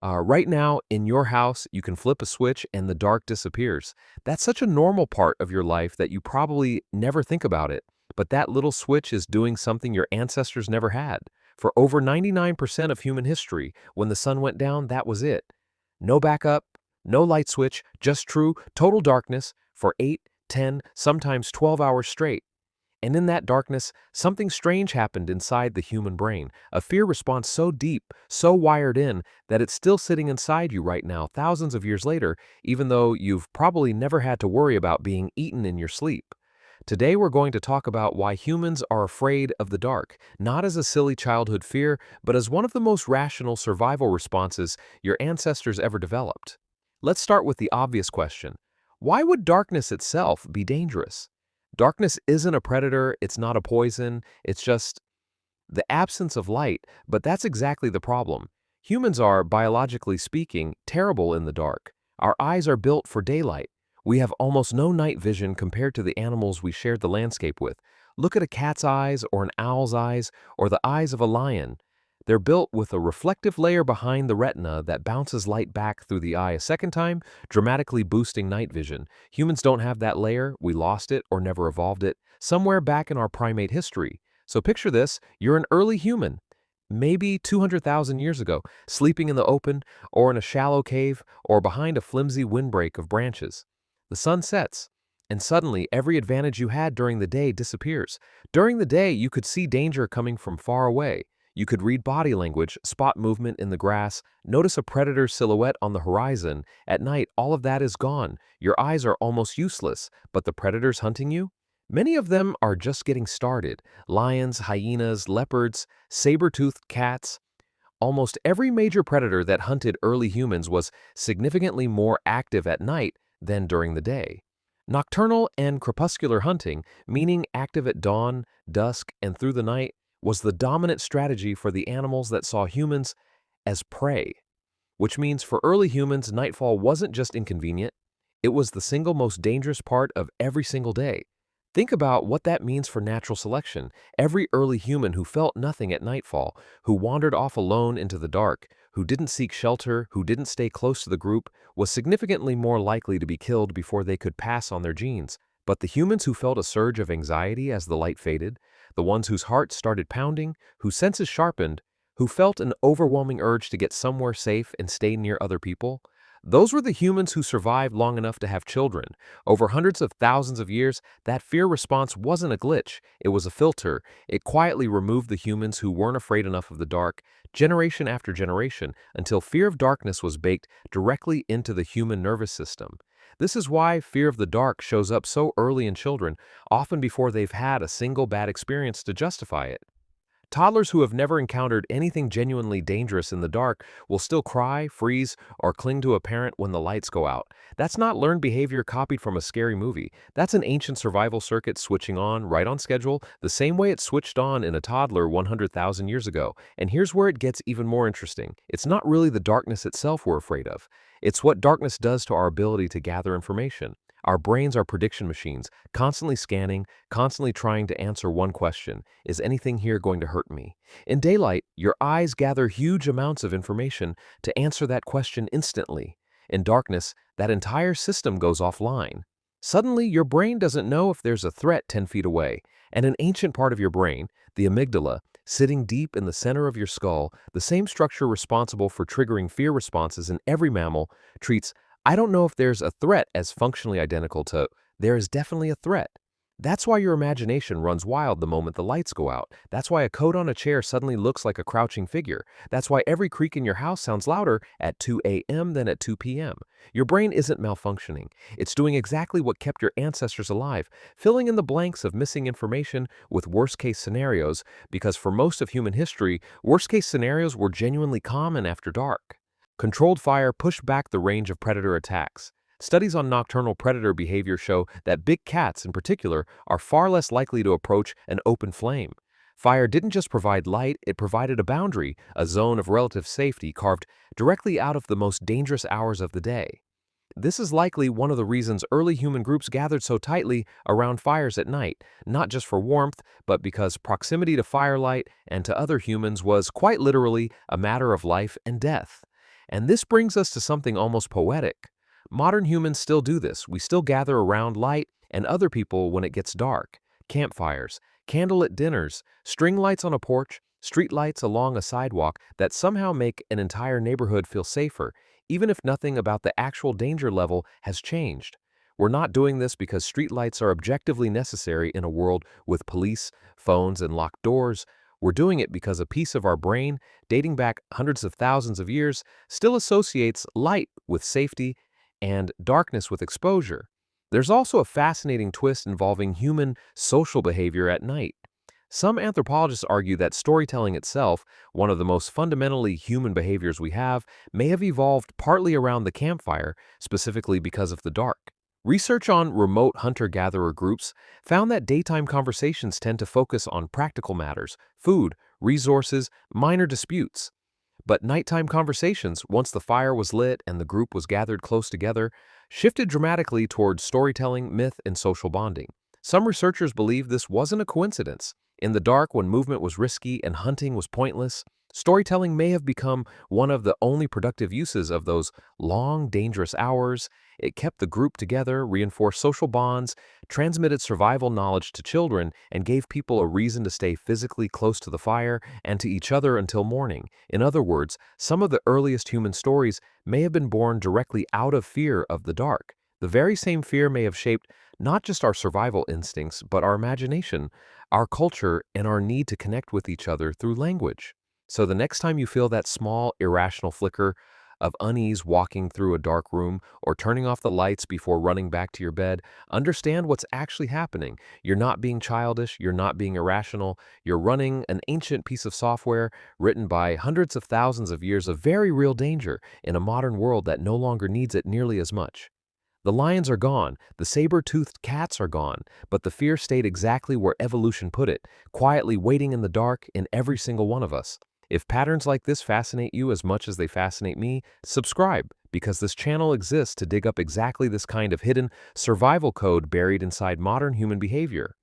Right now, in your house, you can flip a switch and the dark disappears. That's such a normal part of your life that you probably never think about it. But that little switch is doing something your ancestors never had. For over 99% of human history, when the sun went down, that was it. No backup, no light switch, just true, total darkness for 8, 10, sometimes 12 hours straight. And in that darkness, something strange happened inside the human brain, a fear response so deep, so wired in, that it's still sitting inside you right now, thousands of years later, even though you've probably never had to worry about being eaten in your sleep. Today, we're going to talk about why humans are afraid of the dark, not as a silly childhood fear, but as one of the most rational survival responses your ancestors ever developed. Let's start with the obvious question. Why would darkness itself be dangerous? Darkness isn't a predator, it's not a poison, it's just the absence of light, but that's exactly the problem. Humans are, biologically speaking, terrible in the dark. Our eyes are built for daylight. We have almost no night vision compared to the animals we shared the landscape with. Look at a cat's eyes or an owl's eyes or the eyes of a lion. They're built with a reflective layer behind the retina that bounces light back through the eye a second time, dramatically boosting night vision. Humans don't have that layer, we lost it or never evolved it, somewhere back in our primate history. So picture this, you're an early human, maybe 200,000 years ago, sleeping in the open, or in a shallow cave, or behind a flimsy windbreak of branches. The sun sets, and suddenly every advantage you had during the day disappears. During the day, you could see danger coming from far away. You could read body language, spot movement in the grass, notice a predator's silhouette on the horizon. At night, all of that is gone. Your eyes are almost useless, but the predators hunting you? Many of them are just getting started. Lions, hyenas, leopards, saber-toothed cats. Almost every major predator that hunted early humans was significantly more active at night than during the day. Nocturnal and crepuscular hunting, meaning active at dawn, dusk, and through the night, was the dominant strategy for the animals that saw humans as prey, which means for early humans, nightfall wasn't just inconvenient, it was the single most dangerous part of every single day. Think about what that means for natural selection. Every early human who felt nothing at nightfall, who wandered off alone into the dark, who didn't seek shelter, who didn't stay close to the group, was significantly more likely to be killed before they could pass on their genes. But the humans who felt a surge of anxiety as the light faded, the ones whose hearts started pounding, whose senses sharpened, who felt an overwhelming urge to get somewhere safe and stay near other people, those were the humans who survived long enough to have children. Over hundreds of thousands of years, that fear response wasn't a glitch, it was a filter. It quietly removed the humans who weren't afraid enough of the dark, generation after generation, until fear of darkness was baked directly into the human nervous system. This is why fear of the dark shows up so early in children, often before they've had a single bad experience to justify it. Toddlers who have never encountered anything genuinely dangerous in the dark will still cry, freeze, or cling to a parent when the lights go out. That's not learned behavior copied from a scary movie. That's an ancient survival circuit switching on, right on schedule, the same way it switched on in a toddler 100,000 years ago. And here's where it gets even more interesting. It's not really the darkness itself we're afraid of. It's what darkness does to our ability to gather information. Our brains are prediction machines, constantly scanning, constantly trying to answer one question: is anything here going to hurt me? In daylight, your eyes gather huge amounts of information to answer that question instantly. In darkness, that entire system goes offline. Suddenly, your brain doesn't know if there's a threat 10 feet away, and an ancient part of your brain, the amygdala, sitting deep in the center of your skull, the same structure responsible for triggering fear responses in every mammal, treats "I don't know if there's a threat" as functionally identical to "there is definitely a threat." That's why your imagination runs wild the moment the lights go out. That's why a coat on a chair suddenly looks like a crouching figure. That's why every creak in your house sounds louder at 2 a.m. than at 2 p.m. Your brain isn't malfunctioning. It's doing exactly what kept your ancestors alive, filling in the blanks of missing information with worst-case scenarios, because for most of human history, worst-case scenarios were genuinely common after dark. Controlled fire pushed back the range of predator attacks. Studies on nocturnal predator behavior show that big cats, in particular, are far less likely to approach an open flame. Fire didn't just provide light, it provided a boundary, a zone of relative safety carved directly out of the most dangerous hours of the day. This is likely one of the reasons early human groups gathered so tightly around fires at night, not just for warmth, but because proximity to firelight and to other humans was quite literally a matter of life and death. And this brings us to something almost poetic. Modern humans still do this. We still gather around light and other people when it gets dark. Campfires, candlelit dinners, string lights on a porch, street lights along a sidewalk that somehow make an entire neighborhood feel safer, even if nothing about the actual danger level has changed. We're not doing this because streetlights are objectively necessary in a world with police, phones, and locked doors. We're doing it because a piece of our brain, dating back hundreds of thousands of years, still associates light with safety and darkness with exposure. There's also a fascinating twist involving human social behavior at night. Some anthropologists argue that storytelling itself, one of the most fundamentally human behaviors we have, may have evolved partly around the campfire, specifically because of the dark. Research on remote hunter-gatherer groups found that daytime conversations tend to focus on practical matters, food, resources, minor disputes. But nighttime conversations, once the fire was lit and the group was gathered close together, shifted dramatically towards storytelling, myth, and social bonding. Some researchers believe this wasn't a coincidence. In the dark, when movement was risky and hunting was pointless, storytelling may have become one of the only productive uses of those long, dangerous hours. It kept the group together, reinforced social bonds, transmitted survival knowledge to children, and gave people a reason to stay physically close to the fire and to each other until morning. In other words, some of the earliest human stories may have been born directly out of fear of the dark. The very same fear may have shaped not just our survival instincts, but our imagination, our culture, and our need to connect with each other through language. So the next time you feel that small, irrational flicker of unease walking through a dark room or turning off the lights before running back to your bed, understand what's actually happening. You're not being childish, you're not being irrational, you're running an ancient piece of software written by hundreds of thousands of years of very real danger in a modern world that no longer needs it nearly as much. The lions are gone, the saber-toothed cats are gone, but the fear stayed exactly where evolution put it, quietly waiting in the dark in every single one of us. If patterns like this fascinate you as much as they fascinate me, subscribe, because this channel exists to dig up exactly this kind of hidden survival code buried inside modern human behavior.